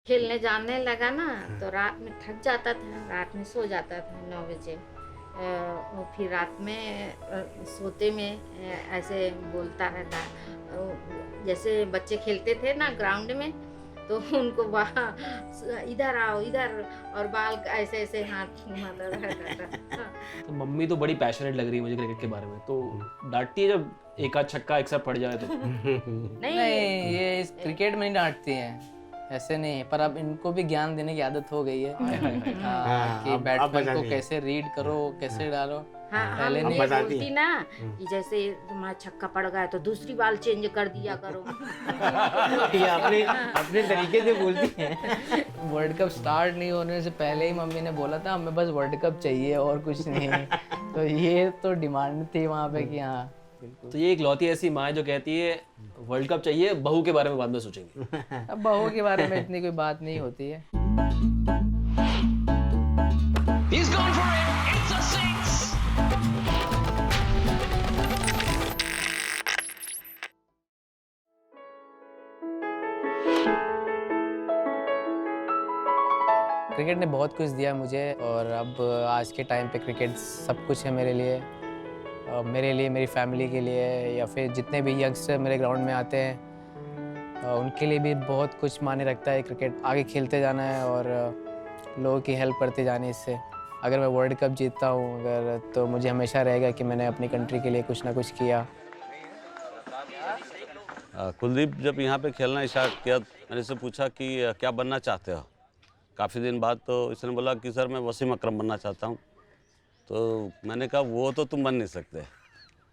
खेलने जाने लगा ना तो रात में थक जाता था, रात में सो जाता था 9 बजे। वो फिर रात में सोते में ऐसे बोलता रहता। जैसे बच्चे खेलते थे ना ग्राउंड में, तो उनको वहाँ इधर आओ इधर, और बाल ऐसे ऐसे हाथ घुमाता रहता था। तो मम्मी तो बड़ी पैशनेट लग रही है मुझे क्रिकेट के बारे में, तो डांटती है जब एक आध छक्का एक साथ पड़ जाए तो? नहीं, नहीं, ये इस क्रिकेट में नहीं डांटती हैं, ऐसे नहीं। पर अब इनको भी ज्ञान देने की आदत हो गई है। हाँ, कि अब बैट्समैन बता को दिया। कैसे रीड करो, कैसे डालो। हाँ पहले हम नहीं ये बताती बोलती है। ना कि जैसे तुम्हारा छक्का पड़ गया तो दूसरी बाल चेंज कर दिया करो। ये अपने अपने तरीके से बोलती हैं। वर्ल्ड कप स्टार्ट नहीं होने से पहले ही मम्मी ने बोला था हमें बस वर्ल्ड कप चाहिए और कुछ नहीं। तो ये तो डिमांड थी वहाँ पे कि हाँ बिल्कुल। तो ये इकलौती ऐसी माँ है जो कहती है वर्ल्ड कप चाहिए, बहू के बारे में बाद में सोचेंगे। अब बहू के बारे में इतनी कोई बात नहीं होती है। He's gone for it. It's a six. Cricket ने बहुत कुछ दिया मुझे, और अब आज के टाइम पे क्रिकेट सब कुछ है मेरे लिए। मेरी फैमिली के लिए, या फिर जितने भी यंगस्टर मेरे ग्राउंड में आते हैं उनके लिए भी बहुत कुछ मायने रखता है। क्रिकेट आगे खेलते जाना है और लोगों की हेल्प करते जाने इससे। अगर मैं वर्ल्ड कप जीतता हूँ अगर, तो मुझे हमेशा रहेगा कि मैंने अपनी कंट्री के लिए कुछ ना कुछ किया। कुलदीप जब यहाँ पे खेलना स्टार्ट किया, मैंने इससे पूछा कि क्या बनना चाहते हो। काफ़ी दिन बाद तो इसने बोला कि सर मैं वसीम अकरम बनना चाहता हूँ। तो मैंने कहा वो तो तुम बन नहीं सकते।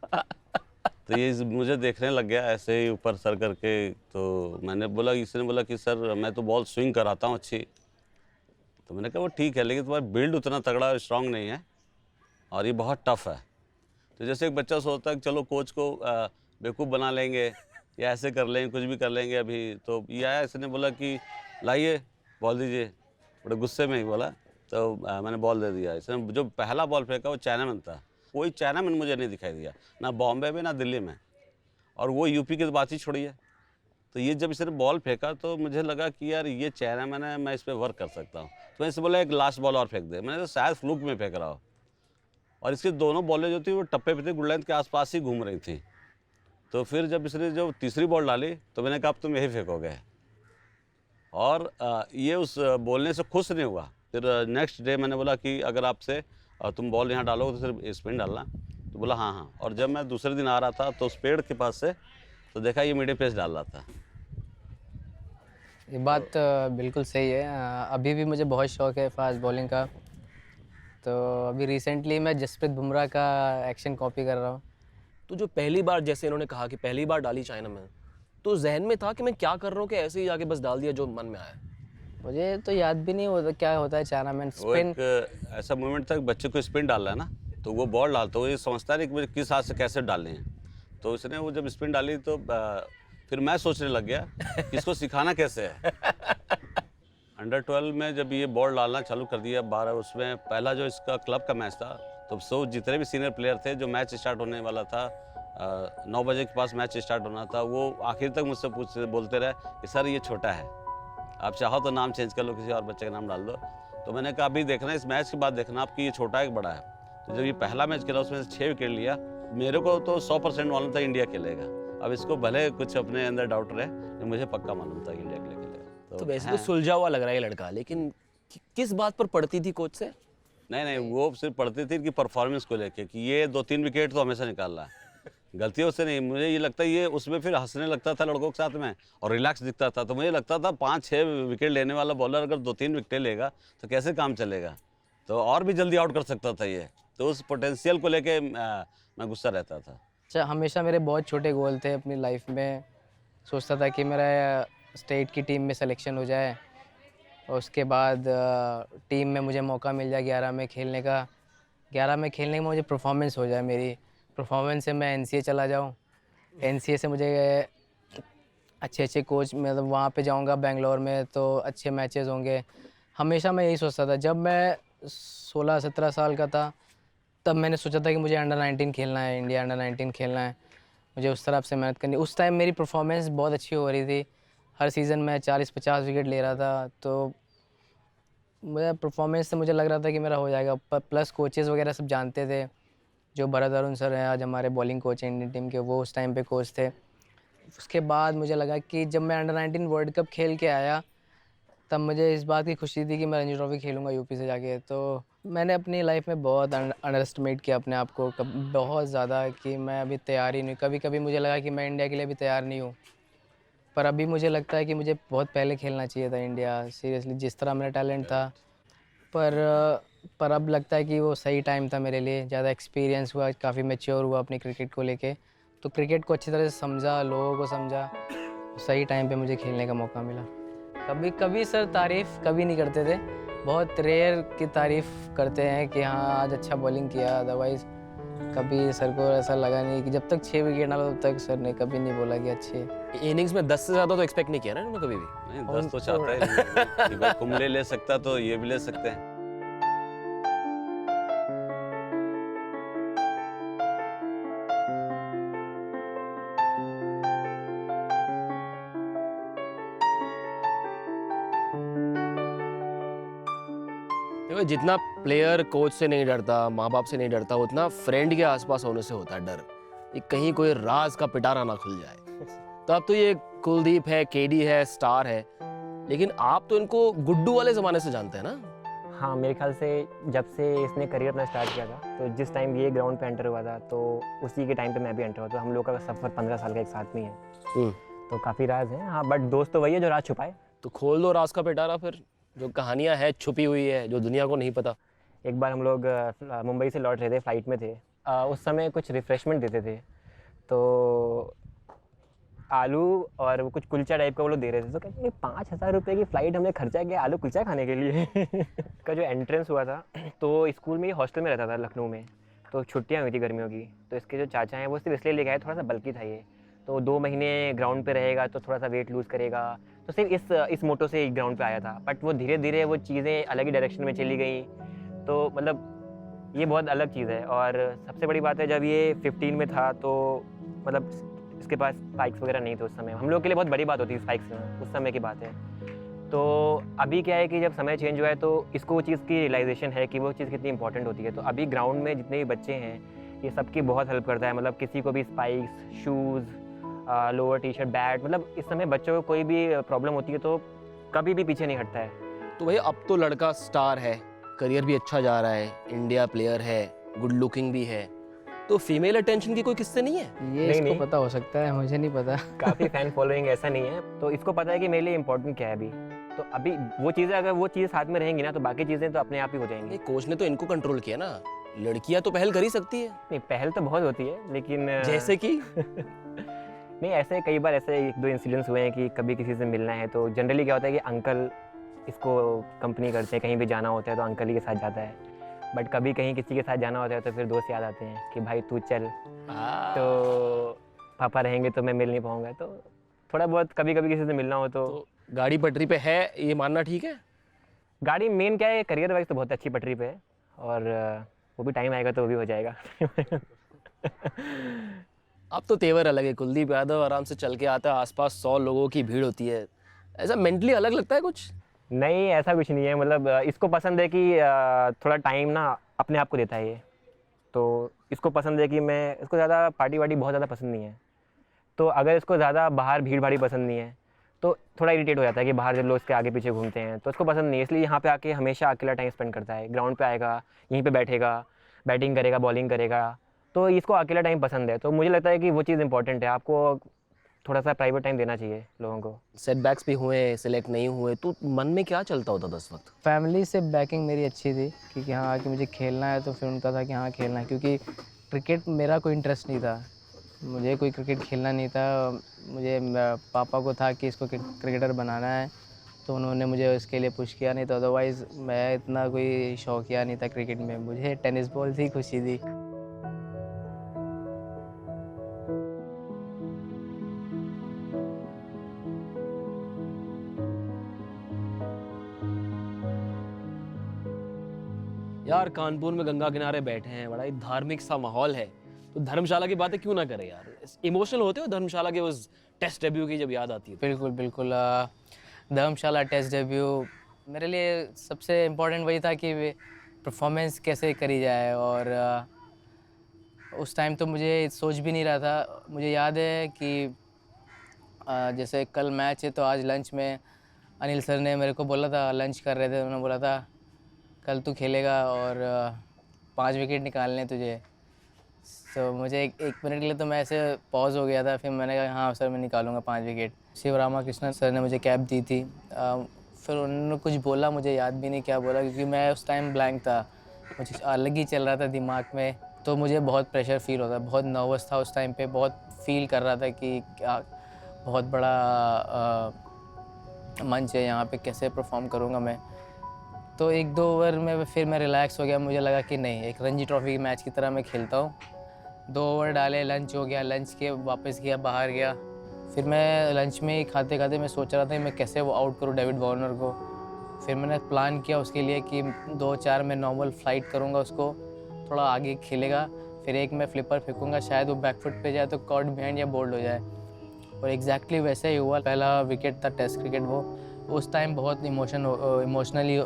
तो ये मुझे देखने लग गया ऐसे ही ऊपर सर करके। तो मैंने बोला, इसने बोला कि सर मैं तो बॉल स्विंग कराता हूँ अच्छी। तो मैंने कहा वो ठीक है, लेकिन तुम्हारा बिल्ड उतना तगड़ा स्ट्रांग नहीं है और ये बहुत टफ है। तो जैसे एक बच्चा सोचता है कि चलो कोच को बेवकूफ़ बना लेंगे या ऐसे कर लेंगे, कुछ भी कर लेंगे अभी। तो ये आया, इसने बोला कि लाइए बॉल दीजिए, बड़े गुस्से में ही बोला। तो मैंने बॉल दे दिया। इसने जो पहला बॉल फेंका वो चाइनामैन था। कोई चाइनामैन मुझे नहीं दिखाई दिया, ना बॉम्बे में ना दिल्ली में, और वो यूपी की तो बात ही छोड़िए। तो ये जब इसने बॉल फेंका तो मुझे लगा कि यार ये चाइनामैन है, मैं इस पर वर्क कर सकता हूँ। तो मैं इससे बोला एक लास्ट बॉल और फेंक दे। मैंने तो शायद फ्लूक में फेंक रहा हो, और इसकी दोनों बॉलें जो थी वो टप्पे पे थी, गुड लेंथ के आसपास ही घूम रही थी। तो फिर जब इसने जो तीसरी बॉल डाली तो मैंने कहा अब तुम यही फेंकोगे। और ये उस बोलने से खुश नहीं हुआ। फिर नेक्स्ट डे मैंने बोला कि अगर आपसे तुम बॉल यहाँ डालोगे तो सिर्फ स्पिन डालना। तो बोला हाँ हाँ। और जब मैं दूसरे दिन आ रहा था तो उस पेड़ के पास से तो देखा ये मीडियम पेस डाल रहा था। ये बात बिल्कुल सही है। अभी भी मुझे बहुत शौक है फास्ट बॉलिंग का। तो अभी रिसेंटली मैं जसप्रीत बुमराह का एक्शन कॉपी कर रहा हूँ। तो जो पहली बार, जैसे इन्होंने कहा कि पहली बार डाली चाइना में, तो जहन में था कि मैं क्या कर रहा हूँ कि ऐसे ही जाके बस डाल दिया जो मन में आया? मुझे तो याद भी नहीं होता क्या होता है चाइना में वो स्पिन। एक ऐसा मोमेंट था कि बच्चे को स्पिन डालना है ना, तो वो बॉल डालता, वो ये समझता नहीं कि मुझे किस हाथ से कैसे डालनी है। तो उसने वो जब स्पिन डाली तो फिर मैं सोचने लग गया कि इसको सिखाना कैसे है। अंडर 12 में जब ये बॉल डालना चालू कर दिया 12, उसमें पहला जो इसका क्लब का मैच था, तो सो जितने भी सीनियर प्लेयर थे, जो मैच स्टार्ट होने वाला था 9 बजे के पास मैच स्टार्ट होना था, वो आखिर तक मुझसे बोलते रहे कि सर ये छोटा है, आप चाहो तो नाम चेंज कर लो, किसी और बच्चे का नाम डाल दो। तो मैंने कहा अभी देखना, इस मैच के बाद देखना आप कि ये छोटा है कि बड़ा है। तो जब ये पहला मैच खेला उसमें 6 विकेट लिया। मेरे को तो 100% मालूम था इंडिया खेलेगा। अब इसको भले कुछ अपने अंदर डाउट रहे, लेकिन मुझे पक्का मालूम था कि इंडिया के लिए खेलेगा। तो वैसे तो सुलझा हुआ लग रहा है ये लड़का, लेकिन किस बात पर पड़ती थी कोच से? नहीं, वो सिर्फ पढ़ती थी कि परफॉर्मेंस को लेके कि ये 2-3 विकेट तो हमेशा निकाल रहा है, गलतियों से नहीं। मुझे ये लगता है ये उसमें फिर हंसने लगता था लड़कों के साथ में और रिलैक्स दिखता था। तो मुझे लगता था 5-6 विकेट लेने वाला बॉलर अगर 2-3 विकेटें लेगा तो कैसे काम चलेगा, तो और भी जल्दी आउट कर सकता था ये। तो उस पोटेंशियल को लेके मैं गुस्सा रहता था। अच्छा, हमेशा मेरे बहुत छोटे गोल थे अपनी लाइफ में। सोचता था कि मेरा स्टेट की टीम में सिलेक्शन हो जाए और उसके बाद टीम में मुझे मौका मिल जाए 11 में खेलने का। 11 में खेलने में मुझे परफॉर्मेंस हो जाए, मेरी परफॉर्मेंस से मैं एनसीए चला जाऊं। एनसीए से मुझे अच्छे अच्छे कोच, मतलब वहाँ पे जाऊंगा बेंगलोर में तो अच्छे मैचेस होंगे। हमेशा मैं यही सोचता था। जब मैं 16-17 साल का था तब मैंने सोचा था कि मुझे अंडर 19 खेलना है, इंडिया अंडर 19 खेलना है, मुझे उस तरफ से मेहनत करनी। उस टाइम मेरी परफॉर्मेंस बहुत अच्छी हो रही थी, हर सीज़न में 40-50 विकेट ले रहा था, तो मेरा परफॉर्मेंस से मुझे लग रहा था कि मेरा हो जाएगा। प्लस कोचेस वगैरह सब जानते थे, जो भरत अरुण सर हैं आज हमारे बॉलिंग कोच हैं इंडियन टीम के, वो उस टाइम पे कोच थे। उसके बाद मुझे लगा कि जब मैं अंडर 19 वर्ल्ड कप खेल के आया, तब मुझे इस बात की खुशी थी कि मैं रणजी ट्रॉफी खेलूँगा यूपी से जाके। तो मैंने अपनी लाइफ में बहुत अंडर एस्टिमेट किया अपने आप को, बहुत ज़्यादा, कि मैं अभी तैयार ही नहीं। कभी कभी मुझे लगा कि मैं इंडिया के लिए भी तैयार नहीं हूँ, पर अभी मुझे लगता है कि मुझे बहुत पहले खेलना चाहिए था इंडिया, सीरियसली, जिस तरह मेरा टैलेंट था। पर अब लगता है कि वो सही टाइम था मेरे लिए। ज़्यादा एक्सपीरियंस हुआ, काफ़ी मैच्योर हुआ अपनी क्रिकेट को लेके, तो क्रिकेट को अच्छी तरह से समझा, लोगों को समझा, सही टाइम पे मुझे खेलने का मौका मिला। कभी कभी सर तारीफ़ कभी नहीं करते थे, बहुत रेयर की तारीफ़ करते हैं कि हाँ आज अच्छा बॉलिंग किया। अदरवाइज़ कभी सर को ऐसा लगा नहीं कि जब तक 6 विकेट ना लो तब तक सर ने कभी नहीं बोला कि अच्छे। इनिंग्स में 10 से ज़्यादा तो एक्सपेक्ट नहीं किया ना इन्होंने कभी भी। नहीं 10 तो चाहता है कि भाई कुंबले ले सकता तो ये भी ले सकते हैं। देखो जितना प्लेयर कोच से नहीं डरता, माँ बाप से नहीं डरता, उतना फ्रेंड के आसपास होने से होता है डर, कि कहीं कोई राज का पिटारा ना खुल जाए। तो अब तो ये कुलदीप है, केडी है, स्टार है, लेकिन आप तो इनको गुड्डू वाले ज़माने से जानते हैं ना? हाँ, मेरे ख्याल से जब से इसने करियर अपना स्टार्ट किया था, तो जिस टाइम ये ग्राउंड पे एंटर हुआ था, तो उसी के टाइम पे मैं भी एंटर हुआ। तो हम लोग का सफ़र 15 साल का एक साथ में ही है, तो काफ़ी राज हैं। हाँ, बट दोस्त तो वही है जो राज छुपाए। तो खोल दो राज का पिटारा फिर, जो कहानियाँ हैं छुपी हुई है, जो दुनिया को नहीं पता। एक बार हम लोग मुंबई से लौट रहे थे, फ्लाइट में थे। उस समय कुछ रिफ़्रेशमेंट देते थे, तो आलू और वो कुछ कुलचा टाइप का वो लोग दे रहे थे। तो कहते हैं 5,000 रुपये की फ़्लाइट हमने खर्चा किया आलू कुलचा खाने के लिए। का जो एंट्रेंस हुआ था, तो स्कूल में, हॉस्टल में रहता था लखनऊ में, तो छुट्टियाँ हुई थी गर्मियों की। तो इसके जो चाचा हैं वो सिर्फ इसलिए लेके आए, थोड़ा सा बल्कि था ये, तो 2 महीने ग्राउंड पे रहेगा तो थोड़ा सा वेट लूज़ करेगा, तो सिर्फ इस मोटो से ग्राउंड पे आया था। बट वो धीरे धीरे वो चीज़ें अलग ही डायरेक्शन में चली गई। तो मतलब ये बहुत अलग चीज़ है। और सबसे बड़ी बात है, जब ये 15 में था तो मतलब इसके पास स्पाइक्स वगैरह नहीं थे उस समय। हम लोग के लिए बहुत बड़ी बात होती है स्पाइक्स में, उस समय की बात है। तो अभी क्या है कि जब समय चेंज हुआ है तो इसको वो चीज़ की रियलाइजेशन है कि वो चीज़ कितनी इंपॉर्टेंट होती है। तो अभी ग्राउंड में जितने भी बच्चे हैं, ये सबकी बहुत हेल्प करता है। मतलब किसी को भी spikes, shoes, lower T shirt, bat, मतलब इस समय बच्चों को कोई भी प्रॉब्लम होती है तो कभी भी पीछे नहीं हटता है। तो भाई अब तो लड़का स्टार है, करियर भी अच्छा जा रहा है, इंडिया प्लेयर है, गुड लुकिंग भी है, तो फीमेल अटेंशन की कोई किस्से नहीं है? ये नहीं, इसको नहीं। पता हो सकता है, मुझे नहीं पता। काफ़ी फ़ैन फॉलोइंग ऐसा नहीं है, तो इसको पता है कि मेरे लिए इंपॉर्टेंट क्या है अभी। तो अभी वो चीज़ें, अगर वो चीज़ें साथ में रहेंगी ना, तो बाकी चीज़ें तो अपने आप ही हो जाएंगी। नहीं, कोच ने तो इनको कंट्रोल किया ना, लड़कियां तो पहल कर ही सकती है। नहीं, पहल तो बहुत होती है, लेकिन जैसे कि नहीं, ऐसे कई बार ऐसे 1-2 इंसिडेंट्स हुए हैं कि कभी किसी से मिलना है तो जनरली क्या होता है कि अंकल इसको कंपनी करते हैं। कहीं भी जाना होता है तो अंकल ही के साथ जाता है। बट कभी कहीं किसी के साथ जाना होता है तो फिर दोस्त याद आते हैं कि भाई तू चल, तो पापा रहेंगे तो मैं मिल नहीं पाऊँगा। तो थोड़ा बहुत कभी कभी किसी से मिलना हो तो गाड़ी पटरी पे है, ये मानना ठीक है? गाड़ी मेन क्या है, करियर वाइज तो बहुत अच्छी पटरी पे है, और वो भी टाइम आएगा तो वो भी हो जाएगा। अब तो तेवर अलग है, कुलदीप यादव आराम से चल के आता है, आसपास 100 लोगों की भीड़ होती है, ऐसा मेंटली अलग लगता है कुछ? नहीं, ऐसा कुछ नहीं है। मतलब इसको पसंद है कि थोड़ा टाइम ना अपने आप को देता है ये। तो इसको पसंद है कि मैं, इसको ज़्यादा पार्टी वार्टी बहुत ज़्यादा पसंद नहीं है। तो अगर इसको ज़्यादा बाहर भीड़ भाड़ी पसंद नहीं है तो थोड़ा इरिटेट हो जाता है कि बाहर जब लोग इसके आगे पीछे घूमते हैं, तो इसको पसंद नहीं है। इसलिए यहाँ पे आके हमेशा अकेला टाइम स्पेंड करता है। ग्राउंड पे आएगा, यहीं पे बैठेगा, बैटिंग करेगा, बॉलिंग करेगा, तो इसको अकेला टाइम पसंद है। तो मुझे लगता है कि वो चीज़ इंपॉर्टेंट है। आपको थोड़ा सा प्राइवेट टाइम देना चाहिए लोगों को। सेटबैक्स भी हुए, सिलेक्ट नहीं हुए, तो मन में क्या चलता होता था उस वक्त? फैमिली से बैकिंग मेरी अच्छी थी, क्योंकि हाँ कि मुझे खेलना है, तो फिर उनका था कि हाँ खेलना है, क्योंकि क्रिकेट मेरा कोई इंटरेस्ट नहीं था, मुझे कोई क्रिकेट खेलना नहीं था। मुझे पापा को था कि इसको क्रिकेटर बनाना है, तो उन्होंने मुझे इसके लिए पुश किया, नहीं तो अदरवाइज़ मैं इतना कोई शौकिया नहीं था क्रिकेट में। मुझे टेनिस बॉल थी, खुशी थी। यार कानपुर में गंगा किनारे बैठे हैं, बड़ा ही धार्मिक सा माहौल है, तो धर्मशाला की बातें क्यों ना करें यार? इमोशनल होते हो धर्मशाला के उस टेस्ट डेब्यू की जब याद आती है? बिल्कुल बिल्कुल। धर्मशाला टेस्ट डेब्यू मेरे लिए सबसे इम्पोर्टेंट वही था कि परफॉर्मेंस कैसे करी जाए, और उस टाइम तो मुझे सोच भी नहीं रहा था। मुझे याद है कि जैसे कल मैच है तो आज लंच में अनिल सर ने मेरे को बोला था, लंच कर रहे थे, उन्होंने बोला था कल तू खेलेगा और 5 विकेट निकालने तुझे। तो मुझे एक मिनट के लिए तो मैं ऐसे पॉज हो गया था, फिर मैंने कहा हाँ सर मैं निकालूंगा 5 विकेट। शिव रामाकृष्णन सर ने मुझे कैप दी थी। फिर उन्होंने कुछ बोला, मुझे याद भी नहीं क्या बोला, क्योंकि मैं उस टाइम ब्लैंक था, मुझे अलग ही चल रहा था दिमाग में। तो मुझे बहुत प्रेशर फील होता, बहुत नर्वस था उस टाइम पे, बहुत फील कर रहा था कि क्या बहुत बड़ा मंच है यहाँ पे, कैसे परफॉर्म करूँगा मैं। तो 1-2 ओवर में फिर मैं रिलैक्स हो गया, मुझे लगा कि नहीं, एक रणजी ट्रॉफी मैच की तरह मैं खेलता हूँ। 2 ओवर डाले, लंच हो गया, लंच के वापस गया, बाहर गया। फिर मैं लंच में ही खाते खाते मैं सोच रहा था कि मैं कैसे वो आउट करूँ डेविड वार्नर को। फिर मैंने प्लान किया उसके लिए कि 2-4 मैं नॉर्मल फ्लाइट करूँगा, उसको थोड़ा आगे खेलेगा, फिर एक मैं फ्लिपर फेंकूँगा, शायद वो बैकफुट पे जाए तो कॉर्ड बिहाइंड या बोल्ड हो जाए। और एग्जैक्टली वैसे ही हुआ। पहला विकेट था टेस्ट क्रिकेट वो, उस टाइम बहुत इमोशनली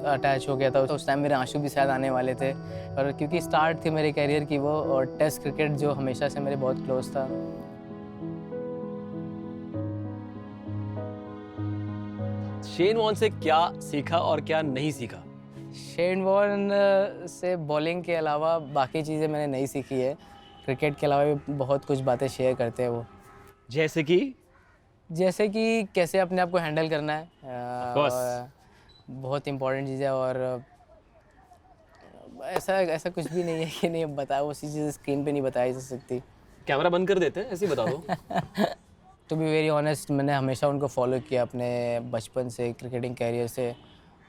अटैच हो गया था। तो उस टाइम मेरे आंसू भी शायद आने वाले थे, और क्योंकि स्टार्ट थी मेरे करियर की वो, और टेस्ट क्रिकेट जो हमेशा से मेरे बहुत क्लोज था। शेन वॉर्न से क्या सीखा और क्या नहीं सीखा? शेन वॉर्न से बॉलिंग के अलावा बाकी चीज़ें मैंने नहीं सीखी है। क्रिकेट के अलावा भी बहुत कुछ बातें शेयर करते हैं वो, जैसे कि कैसे अपने आप को हैंडल करना है। course. और बहुत इम्पोर्टेंट चीज़ है। और ऐसा कुछ भी नहीं है कि नहीं बताया, वो चीज़ें स्क्रीन पे नहीं बताई जा सकती। कैमरा बंद कर देते हैं, ऐसे ही बता दो। टू बी वेरी ऑनेस्ट, मैंने हमेशा उनको फॉलो किया अपने बचपन से, क्रिकेटिंग कैरियर से,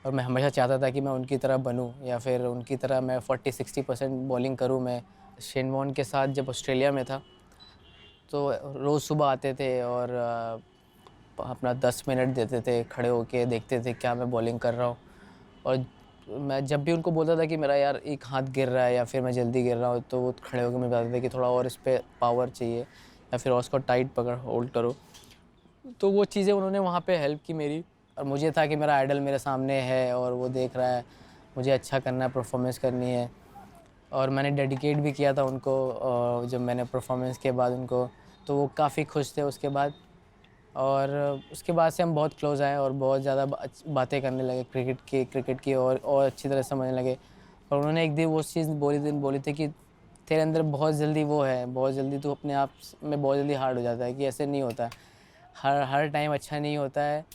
और मैं हमेशा चाहता था कि मैं उनकी तरह बनूं, या फिर उनकी तरह मैं 40-60% बॉलिंग करूं। मैं शेन वॉर्न के साथ जब ऑस्ट्रेलिया में था तो रोज़ सुबह आते थे और अपना 10 मिनट देते थे, खड़े होके देखते थे क्या मैं बॉलिंग कर रहा हूँ। और मैं जब भी उनको बोलता था कि मेरा यार एक हाथ गिर रहा है या फिर मैं जल्दी गिर रहा हूँ, तो वो खड़े होकर मुझे बताते थे कि थोड़ा और इस पर पावर चाहिए, या फिर और उसको टाइट पकड़ होल्ड करो। तो वो चीज़ें उन्होंने वहाँ पे हेल्प की मेरी। और मुझे था कि मेरा आइडल मेरे सामने है और वो देख रहा है, मुझे अच्छा करना है, परफॉर्मेंस करनी है। और मैंने डेडिकेट भी किया था उनको जब मैंने परफॉर्मेंस के बाद उनको, तो वो काफ़ी खुश थे उसके बाद। और उसके बाद से हम बहुत क्लोज़ आए और बहुत ज़्यादा बातें करने लगे क्रिकेट की और अच्छी तरह समझने लगे। और उन्होंने एक दिन वो चीज़ बोली थी कि तेरे अंदर बहुत जल्दी वो है, बहुत जल्दी तू अपने आप में बहुत जल्दी हार्ड हो जाता है, कि ऐसे नहीं होता है, हर टाइम अच्छा नहीं होता है,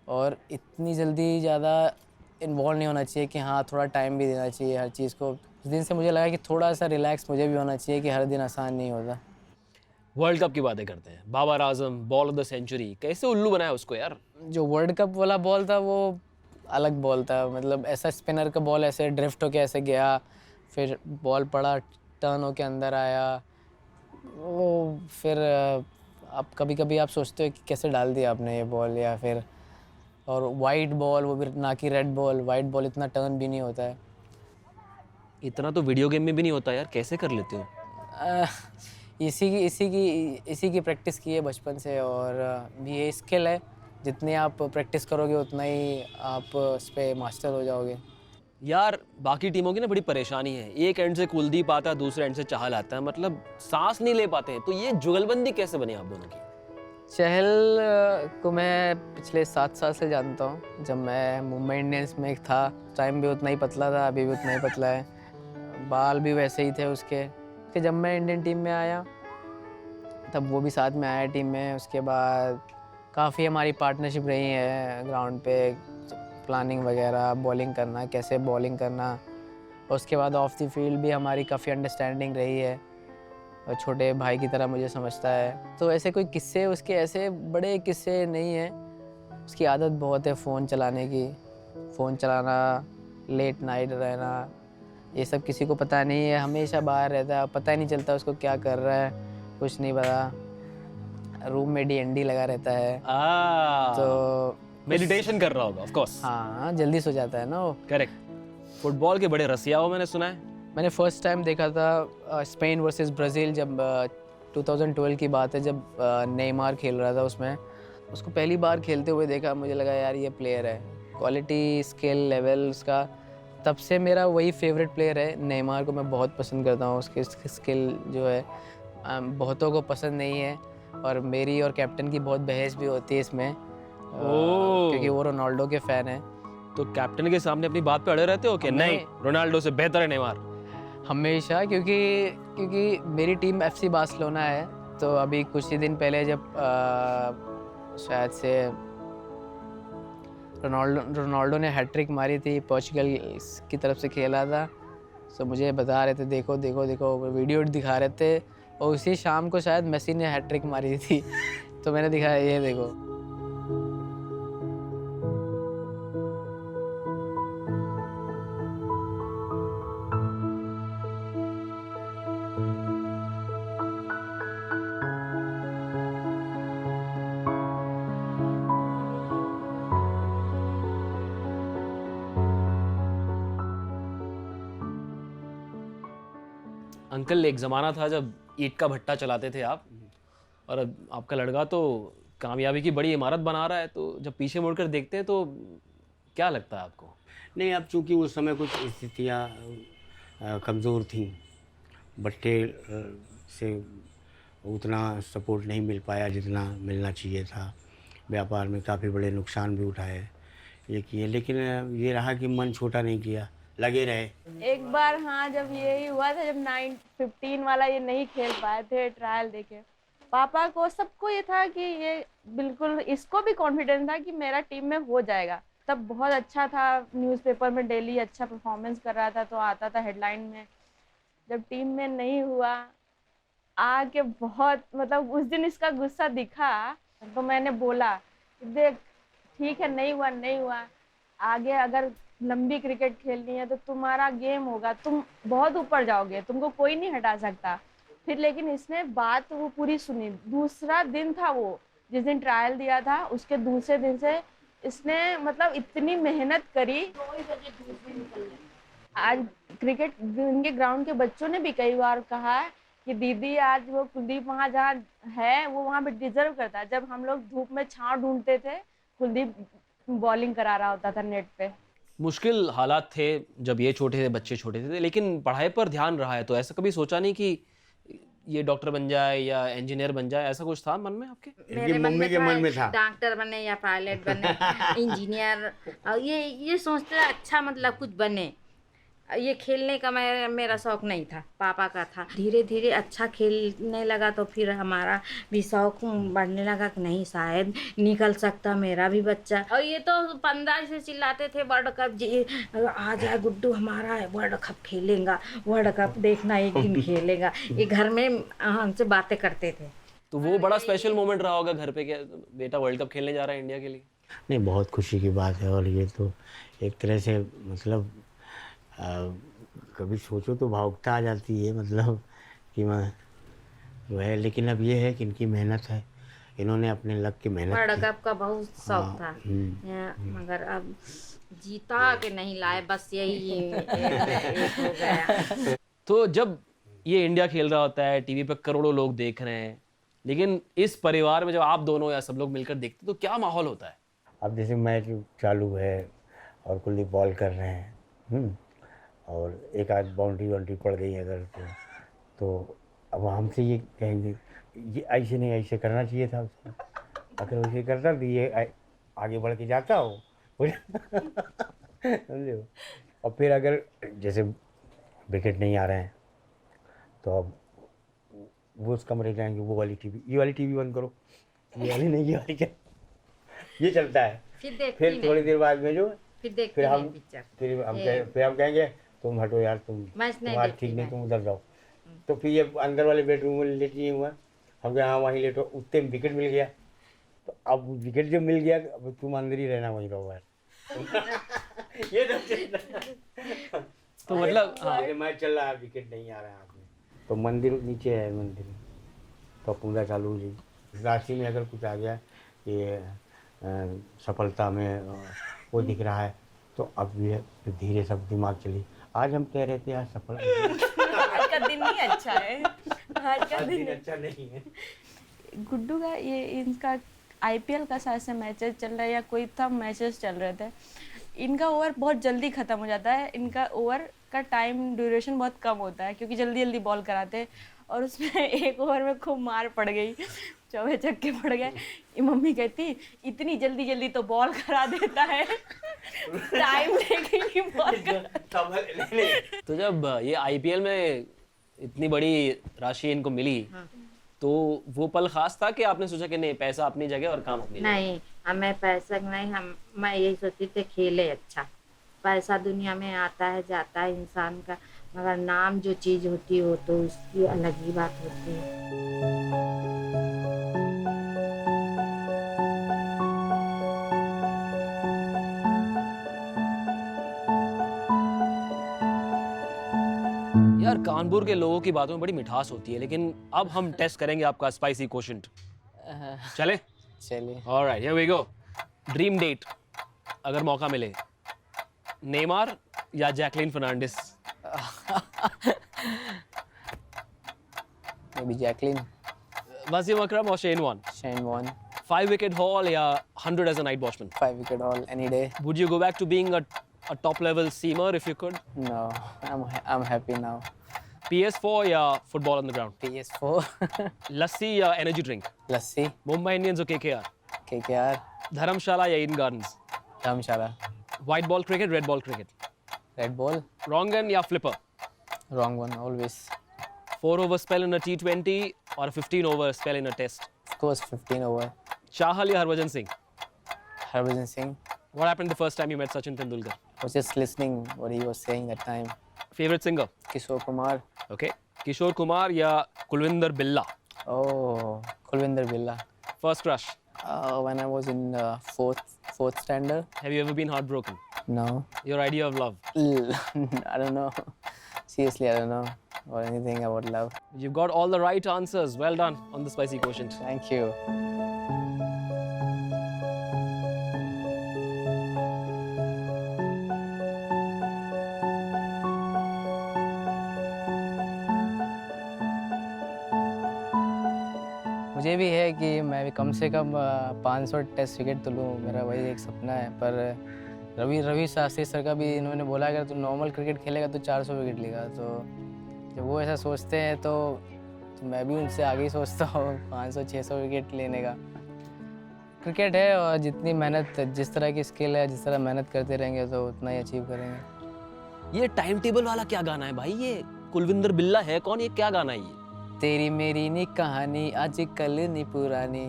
और इतनी जल्दी ज़्यादा इन्वॉल्व नहीं होना चाहिए, कि हाँ थोड़ा टाइम भी देना चाहिए हर चीज़ को। उस दिन से मुझे लगा कि थोड़ा सा रिलैक्स मुझे भी होना चाहिए, कि हर दिन आसान नहीं होता। वर्ल्ड कप की बातें करते हैं, Babar Azam, ball of the century, कैसे उल्लू बनाया उसको यार? जो वर्ल्ड कप वाला बॉल था वो अलग बॉल था, मतलब ऐसा स्पिनर का बॉल ऐसे ड्रिफ्ट होके ऐसे गया, फिर बॉल पड़ा, टर्न होके अंदर आया वो। फिर आप कभी आप सोचते हो कि कैसे डाल दिया आपने ये बॉल, या फिर और वाइट बॉल, वो भी ना कि रेड बॉल। वाइट बॉल इतना टर्न भी नहीं होता है। इतना तो वीडियो गेम में भी नहीं होता यार, कैसे कर लेते हो? इसी की प्रैक्टिस की है बचपन से, और ये स्किल है, जितनी आप प्रैक्टिस करोगे उतना ही आप उस पर मास्टर हो जाओगे। यार बाकी टीमों की ना बड़ी परेशानी है, एक एंड से कुलदीप आता है, दूसरे एंड से चहल आता है, मतलब सांस नहीं ले पाते हैं। तो ये जुगलबंदी कैसे बनी आप दोनों की? चहल को मैं पिछले 7 साल से जानता हूँ। जब मैं मुंबई इंडियंस में था, टाइम भी उतना ही पतला था, अभी भी उतना ही पतला है, बाल भी वैसे ही थे उसके। कि जब मैं इंडियन टीम में आया तब वो भी साथ में आया टीम में। उसके बाद काफ़ी हमारी पार्टनरशिप रही है ग्राउंड पे, प्लानिंग वगैरह, बॉलिंग करना, कैसे बॉलिंग करना। उसके बाद ऑफ द फील्ड भी हमारी काफ़ी अंडरस्टैंडिंग रही है, और छोटे भाई की तरह मुझे समझता है। तो ऐसे कोई किस्से उसके ऐसे बड़े किस्से नहीं हैं। उसकी आदत बहुत है फ़ोन चलाने की, फ़ोन चलाना, लेट नाइट रहना, ये सब किसी को पता नहीं है। हमेशा बाहर रहता है, पता ही नहीं चलता उसको क्या कर रहा है, कुछ नहीं पता। रूम में D&D लगा रहता है, तो मेडिटेशन कर रहा होगा ऑफ कोर्स। हाँ, जल्दी सो जाता है ना वो। करेक्ट। फुटबॉल के बड़े रसिया हो मैंने सुना है। मैंने फर्स्ट टाइम देखा था स्पेन वर्सेस ब्राज़ील, जब 2012 की बात है जब नेमार खेल रहा था उसमें, उसको पहली बार खेलते हुए देखा, मुझे लगा यार ये प्लेयर है, क्वालिटी स्किल लेवल उसका, तब से मेरा वही फेवरेट प्लेयर है। नेमार को मैं बहुत पसंद करता हूँ, उसके स्किल जो है बहुतों को पसंद नहीं है, और मेरी और कैप्टन की बहुत बहस भी होती है इसमें, क्योंकि वो रोनाल्डो के फ़ैन है। तो कैप्टन के सामने अपनी बात पे अड़े रहते हो कि नहीं रोनाल्डो से बेहतर है नेमार? हमेशा, क्योंकि मेरी टीम FC बार्सिलोना है। तो अभी कुछ ही दिन पहले जब शायद से रोनाल्डो ने हैट्रिक मारी थी, पोर्चुगल की तरफ से खेला था, तो मुझे बता रहे थे देखो देखो देखो, वीडियो दिखा रहे थे, और उसी शाम को शायद मेसी ने हैट्रिक मारी थी तो मैंने दिखाया ये देखो। अंकल, एक ज़माना था जब ईंट का भट्टा चलाते थे आप, और अब आपका लड़का तो कामयाबी की बड़ी इमारत बना रहा है, तो जब पीछे मुड़कर देखते हैं तो क्या लगता है आपको? नहीं, अब चूंकि उस समय कुछ स्थितियाँ कमज़ोर थीं, भट्टे से उतना सपोर्ट नहीं मिल पाया जितना मिलना चाहिए था, व्यापार में काफ़ी बड़े नुकसान भी उठाए ये किए, लेकिन ये रहा कि मन छोटा नहीं किया, लगे रहे। एक बार हाँ, जब यही हुआ था, जब 9-15 वाला ये नहीं खेल पाए थे ट्रायल देके, पापा को सबको ये था कि ये बिल्कुल, इसको भी कॉन्फिडेंस था कि मेरा टीम में हो जाएगा। तब बहुत अच्छा था, न्यूज़पेपर में डेली अच्छा परफॉर्मेंस कर रहा था तो आता था हेडलाइन में। जब टीम में नहीं हुआ, आके बहुत, मतलब उस दिन इसका गुस्सा दिखा, तो मैंने बोला देख ठीक है, नहीं हुआ, आगे अगर लंबी क्रिकेट खेलनी है तो तुम्हारा गेम होगा, तुम बहुत ऊपर जाओगे, तुमको कोई नहीं हटा सकता। फिर लेकिन इसने बात वो पूरी सुनी। दूसरा दिन था वो, जिस दिन ट्रायल दिया था, उसके दूसरे दिन से इसने मतलब इतनी मेहनत करी। आज क्रिकेट इनके ग्राउंड के बच्चों ने भी कई बार कहा कि दीदी आज वो कुलदीप वहाँ जहाँ है वो वहाँ पे डिजर्व करता है। जब हम लोग धूप में छाँव ढूंढते थे, कुलदीप बॉलिंग करा रहा होता था नेट पे। मुश्किल हालात थे जब ये छोटे थे, बच्चे छोटे थे, लेकिन पढ़ाई पर ध्यान रहा है, तो ऐसा कभी सोचा नहीं कि ये डॉक्टर बन जाए या इंजीनियर बन जाए, ऐसा कुछ था मन में आपके? मेरे मम्मी के मन में था डॉक्टर बने या पायलट बने, इंजीनियर, और ये सोचते थे अच्छा मतलब कुछ बने। ये खेलने का मेरा शौक नहीं था, पापा का था। धीरे धीरे अच्छा खेलने लगा तो फिर हमारा भी शौक बढ़ने लगा कि नहीं शायद निकल सकता मेरा भी बच्चा। और ये तो 15 से चिल्लाते थे वर्ल्ड कप आ जाए गुड्डू, हमारा वर्ल्ड कप खेलेगा, वर्ल्ड कप देखना एक दिन खेलेगा। ये घर में हमसे बातें करते थे। तो वो बड़ा स्पेशल मोमेंट रहा होगा घर पे, क्या बेटा वर्ल्ड कप खेलने जा रहा है इंडिया के लिए? नहीं, बहुत खुशी की बात है, और ये तो एक तरह से मतलब कभी सोचो तो भावुकता आ जाती है, मतलब कि मैं वो है। लेकिन अब ये है कि इनकी मेहनत है, इन्होंने अपने लग की मेहनत वर्ल्ड की। कप का बहुत शौक था, मगर अब जीता के नहीं लाए, बस यही एक हो गया। तो जब ये इंडिया खेल रहा होता है, टीवी पे करोड़ों लोग देख रहे हैं, लेकिन इस परिवार में जब आप दोनों या सब लोग मिलकर देखते तो क्या माहौल होता है? अब जैसे मैच चालू है और कुलदीप बॉल कर रहे हैं, और एक आध बाउंड्री पड़ गई अगर तो अब हमसे ये कहेंगे ये ऐसे नहीं, ऐसे करना चाहिए था उसको, अगर वैसे करता तो ये आगे बढ़ के जाता हो समझे। और फिर अगर जैसे विकेट नहीं आ रहे हैं तो अब वो उस कमरे जाएंगे, वो वाली टीवी, ये वाली टीवी बंद करो, ये वाली नहीं, ये वाली क्या, ये चलता है। फिर थोड़ी देर बाद में जो फिर हम कहेंगे तुम हटो यार, तुम्हारा ठीक नहीं, तुम उधर जाओ। तो फिर ये अंदर वाले बेडरूम में लेटी हुआ, हम कहे हाँ वहीं लेटो, उतने में विकेट मिल गया। तो अब विकेट जब मिल गया, अब तुम अंदर ही रहना, वहीं रहो यार ये तो मतलब मैच चल रहा है, विकेट नहीं आ रहा है हाथ में, तो मंदिर नीचे है, मंदिर तो पूजा चालू हो गई। राशि में अगर कुछ आ गया, ये सफलता में वो दिख रहा है, तो अब भी धीरे सब दिमाग चली। आज हम कह रहे थे यार सफल आज का दिन ही अच्छा है। आज का दिन अच्छा नहीं है। गुड्डू का ये इनका आईपीएल का शायद से मैचेस चल रहा है या कोई था मैचेस चल रहे थे, इनका ओवर बहुत जल्दी ख़त्म हो जाता है। इनका ओवर का टाइम ड्यूरेशन बहुत कम होता है क्योंकि जल्दी जल्दी बॉल कराते हैं, और उसमें एक ओवर में खूब मार पड़ गई, चौके छक्के पड़ गए। ये मम्मी कहती इतनी जल्दी जल्दी तो बॉल करा देता है, टाइम लेके ही बॉल तो जब ये आईपीएल में इतनी बड़ी राशि इनको मिली, तो वो पल खास था कि आपने सोचा कि नहीं, पैसा अपनी जगह और काम अपनी जगह? नहीं, हमें पैसा नहीं, मैं यही सोचती थी खेले अच्छा। पैसा दुनिया में आता है जाता है इंसान का, मगर नाम जो चीज़ होती है वो तो उसकी अलग ही बात होती है। यार कानपुर के लोगों की बातों में बड़ी मिठास होती है, लेकिन अब हम टेस्ट करेंगे आपका स्पाइसी क्वोशिएंट। चले? चलिए। Alright, here we go. Dream date अगर मौका मिले, नेमार या जैकलिन फर्नांडिस? May be Jacqueline. वसीम अकरम और Shane Warne? Shane Warne. 5 wicket haul या 100 as a night watchman? 5 wicket haul any day. Would you go back to being a top level seamer if you could? No, I'm happy now. PS4 या football on the ground? PS4. लस्सी या energy drink? लस्सी। Mumbai Indians और KKR? KKR। धर्मशाला या Eden gardens? धर्मशाला। White ball cricket, red ball cricket? Red ball। Wrong gun या flipper? Wrong one always। 4 over spell in a T20 or a 15 over spell in a test? Of course 15 over। Chahal या Harbhajan Singh? Harbhajan Singh। What happened the first time you met Sachin Tendulkar? Was just listening what he was saying that time। Favorite singer? Kishore Kumar। Okay. Kishore Kumar या कुलविंदर बिल्ला? Oh, Kulwinder Billa। First crush? When I was in fourth standard। Have you ever been heartbroken? No। Your idea of love? I don't know। Seriously, I don't know or anything about love। You've got all the right answers. Well done on the spicy quotient. Thank you। मुझे भी है कि मैं भी कम से कम 500 test wicket तो लूँ, मेरा वही एक सपना है। पर रवि शास्त्री सर का भी इन्होंने बोला अगर तू नॉर्मल क्रिकेट खेलेगा तो 400 विकेट लेगा, तो जब वो ऐसा सोचते हैं तो मैं भी उनसे आगे ही सोचता हूँ 500-600 विकेट लेने का। क्रिकेट है और जितनी मेहनत, जिस तरह की स्किल है, जिस तरह मेहनत करते रहेंगे तो उतना ही अचीव करेंगे। ये टाइम टेबल वाला क्या गाना है भाई? ये कुलविंदर बिल्ला है कौन? ये क्या गाना है ये? तेरी मेरी नी कहानी आज कल नी पुरानी,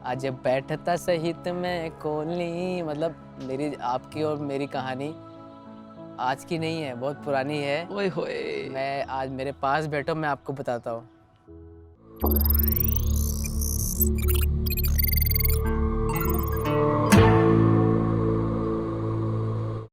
आज बैठता सहित मैं कोली। मतलब मेरी आपकी और मेरी कहानी आज की नहीं है, बहुत पुरानी है। ओए होए। मैं आज मेरे पास बैठो, मैं आपको बताता हूँ।